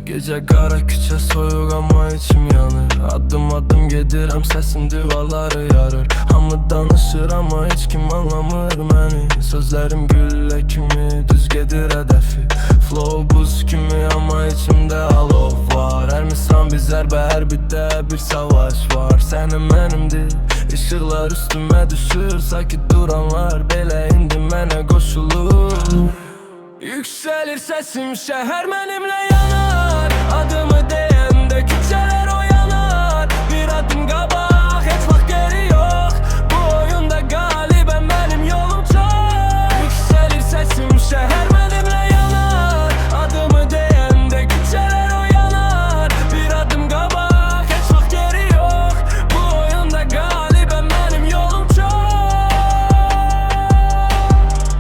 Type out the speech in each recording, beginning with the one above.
Gece qara küçə soyuq amma içim yanır. Addım addım gedirəm, səsim divarları yarır. Hamı danışır amma heç kim anlamır məni. Sözlərim güllə kimi düz gedir hədəfi. Flow buz kimi amma içimdə alov var. Hər misran bir zərbə, hər bitdə bir savaş var. Sənin mənimdir, işıqlar üstümə düşür. Sakit duranlar belə indi mənə qoşulur. Yüksəlir səsim, şəhər mənimlə yanar. Adımı deyəndə küçələr oyanar. Bir adım qabaq, heç vaxt geri yox. Bu oyunda qalibəm, mənim yolum çox. Yüksəlir səsim, şəhər mənimlə yanar. Adımı deyəndə küçələr oyanar. Bir adım qabaq, heç vaxt geri yox. Bu oyunda qalibəm, mənim yolum çox.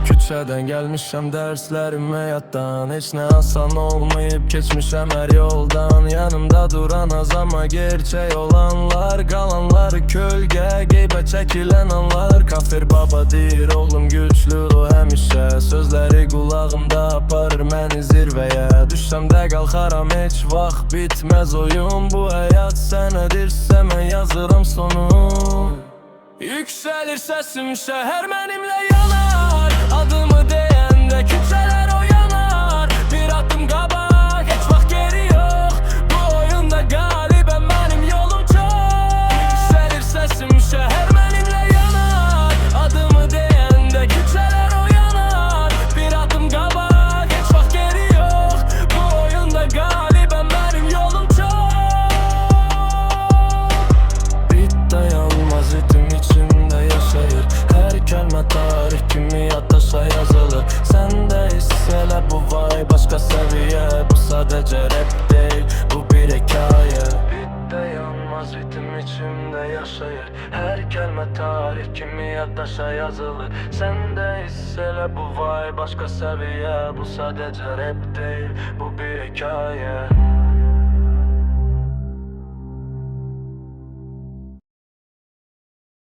Küçədən gəlmişəm dərslərimə yaddan. Heç nə asan olmayıb, keçmişəm hər yoldan. Yanımda duran az amma gerçək olanlar. Qalanları kölgə, qeybə çəkilən anlar. Kafir baba deyir, oğlum güclüdür o həmişə. Sözləri qulağımda aparır məni zirvəyə. Düşsəm də qalxaram, heç vaxt bitməz oyun. Bu həyat sənədirsə mən yazıram sonu. Yüksəlir səsim, şəhər mənimlə yanar. Adımı deyəndə küçələr oyanar. Bir adım qabaq, heç vaxt geri yox. Bu oyunda qalibəm, mənim yolum çox. Yüksəlir səsim, şəhər mənimlə yanar. Adımı deyəndə küçələr oyanar. Bir adım qabaq, heç vaxt geri yox. Bu oyunda qalibəm, mənim yolum çox. Bit dayanmaz ritim içimdə yaşayır. Hər kəlmə tarix kimi yaddaşa yazılır. Səndə hiss elə bu vay başqa səviyyə. Bu sadəcə rap deyil, bu bir hekayə. Bit dayanmaz ritim içimdə yaşayır. Hər kəlmə tarix kimi yaddaşa yazılır. Səndə hiss elə bu vay başqa səviyyə. Bu sadəcə rap deyil, bu bir hekayə.